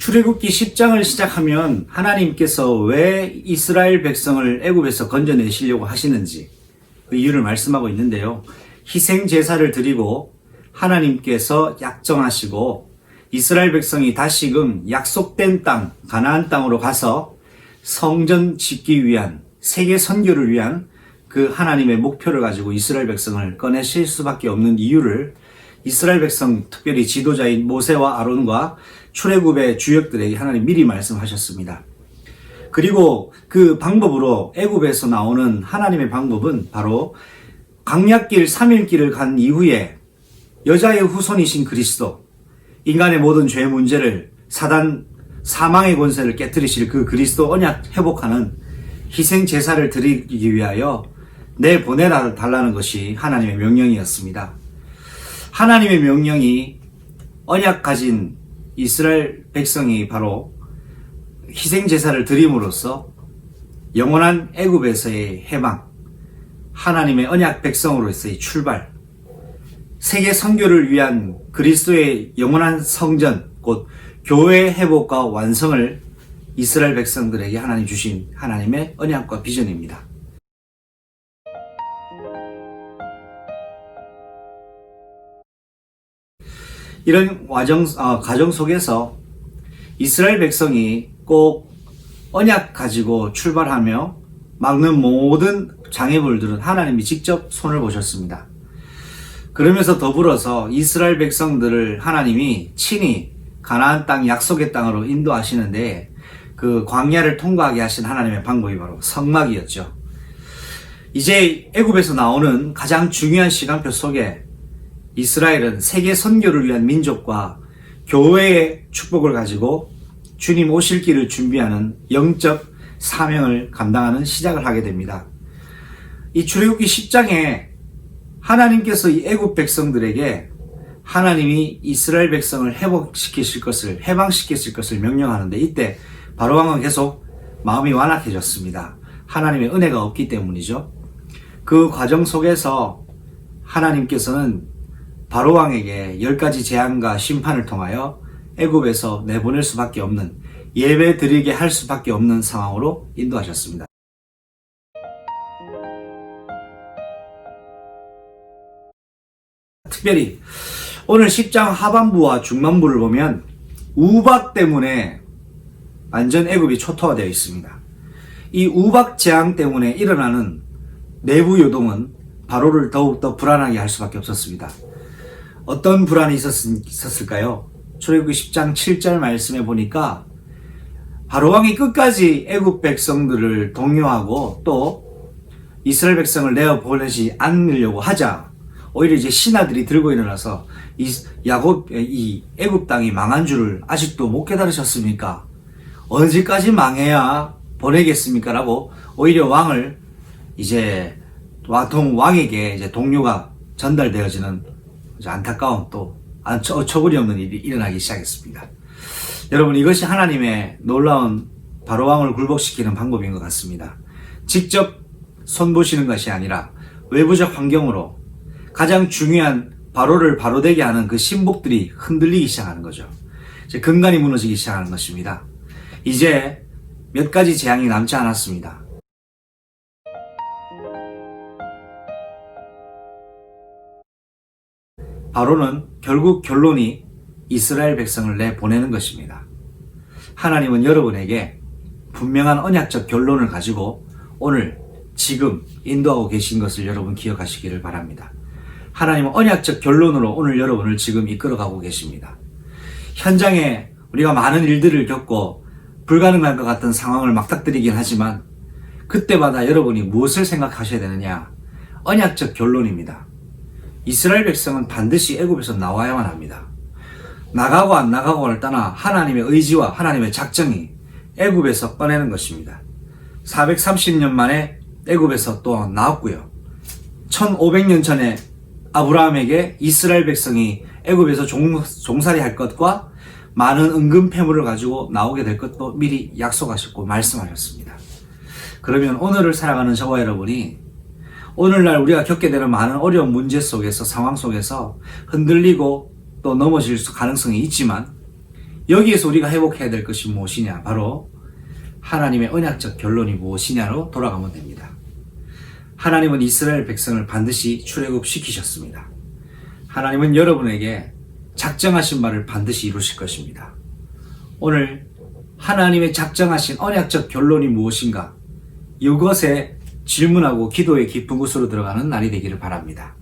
출애굽기 10장을 시작하면 하나님께서 왜 이스라엘 백성을 애굽에서 건져내시려고 하시는지 그 이유를 말씀하고 있는데요. 희생 제사를 드리고 하나님께서 약정하시고 이스라엘 백성이 다시금 약속된 땅 가나안 땅으로 가서 성전 짓기 위한 세계 선교를 위한 그 하나님의 목표를 가지고 이스라엘 백성을 꺼내실 수밖에 없는 이유를 이스라엘 백성 특별히 지도자인 모세와 아론과 출애굽의 주역들에게 하나님 미리 말씀하셨습니다. 그리고 그 방법으로 애굽에서 나오는 하나님의 방법은 바로 광야길 3일길을 간 이후에 여자의 후손이신 그리스도, 인간의 모든 죄 문제를 사망의 권세를 깨뜨리실 그 그리스도 언약 회복하는 희생 제사를 드리기 위하여 내보내라 달라는 것이 하나님의 명령이었습니다. 하나님의 명령이 언약 가진 이스라엘 백성이 바로 희생 제사를 드림으로써 영원한 애굽에서의 해방, 하나님의 언약 백성으로서의 출발, 세계 선교를 위한 그리스도의 영원한 성전, 곧 교회의 회복과 완성을 이스라엘 백성들에게 하나님 주신 하나님의 언약과 비전입니다. 이런 과정 속에서 이스라엘 백성이 꼭 언약 가지고 출발하며 막는 모든 장애물들은 하나님이 직접 손을 보셨습니다. 그러면서 더불어서 이스라엘 백성들을 하나님이 친히 가나안 땅 약속의 땅으로 인도하시는데 그 광야를 통과하게 하신 하나님의 방법이 바로 성막이었죠. 이제 애굽에서 나오는 가장 중요한 시간표 속에 이스라엘은 세계 선교를 위한 민족과 교회의 축복을 가지고 주님 오실 길을 준비하는 영적 사명을 감당하는 시작을 하게 됩니다. 이 출애굽기 10장에 하나님께서 이 애굽 백성들에게 하나님이 이스라엘 백성을 해방시키실 것을 명령하는데 이때 바로왕은 계속 마음이 완악해졌습니다. 하나님의 은혜가 없기 때문이죠. 그 과정 속에서 하나님께서는 바로왕에게 10가지 재앙과 심판을 통하여 애굽에서 내보낼 수밖에 없는, 예배 드리게 할 수밖에 없는 상황으로 인도하셨습니다. 특별히 오늘 10장 하반부와 중반부를 보면 우박 때문에 완전 애굽이 초토화되어 있습니다. 이 우박 재앙 때문에 일어나는 내부 요동은 바로를 더욱더 불안하게 할 수밖에 없었습니다. 어떤 불안이 있었을까요? 출애굽기 10장 7절 말씀에 보니까 바로왕이 끝까지 애굽 백성들을 독려하고 또 이스라엘 백성을 내어보내지 않으려고 하자 오히려 이제 신하들이 들고 일어나서 이 애굽 땅이 망한 줄을 아직도 못 깨달으셨습니까? 언제까지 망해야 보내겠습니까? 라고 오히려 왕을 이제 왕에게 이제 동료가 전달되어지는 안타까운 또 어처구니 없는 일이 일어나기 시작했습니다. 여러분, 이것이 하나님의 놀라운 바로왕을 굴복시키는 방법인 것 같습니다. 직접 손보시는 것이 아니라 외부적 환경으로 가장 중요한 바로를 바로되게 하는 그 신복들이 흔들리기 시작하는 거죠. 이제 근간이 무너지기 시작하는 것입니다. 이제 몇 가지 재앙이 남지 않았습니다. 바로는 결국 결론이 이스라엘 백성을 내보내는 것입니다. 하나님은 여러분에게 분명한 언약적 결론을 가지고 오늘 지금 인도하고 계신 것을 여러분 기억하시기를 바랍니다. 하나님은 언약적 결론으로 오늘 여러분을 지금 이끌어가고 계십니다. 현장에 우리가 많은 일들을 겪고 불가능할 것 같은 상황을 맞닥뜨리긴 하지만 그때마다 여러분이 무엇을 생각하셔야 되느냐? 언약적 결론입니다. 이스라엘 백성은 반드시 애굽에서 나와야만 합니다. 나가고 안 나가고를 떠나 하나님의 의지와 하나님의 작정이 애굽에서 꺼내는 것입니다. 430년 만에 애굽에서 또 나왔고요. 1500년 전에 아브라함에게 이스라엘 백성이 애굽에서 종살이 할 것과 많은 은금 패물을 가지고 나오게 될 것도 미리 약속하셨고 말씀하셨습니다. 그러면 오늘을 살아가는 저와 여러분이 오늘날 우리가 겪게 되는 많은 어려운 문제 속에서, 상황 속에서 흔들리고 또 넘어질 가능성이 있지만 여기에서 우리가 회복해야 될 것이 무엇이냐? 바로 하나님의 언약적 결론이 무엇이냐로 돌아가면 됩니다. 하나님은 이스라엘 백성을 반드시 출애굽시키셨습니다. 하나님은 여러분에게 작정하신 바를 반드시 이루실 것입니다. 오늘 하나님의 작정하신 언약적 결론이 무엇인가? 이것에 질문하고 기도의 깊은 곳으로 들어가는 날이 되기를 바랍니다.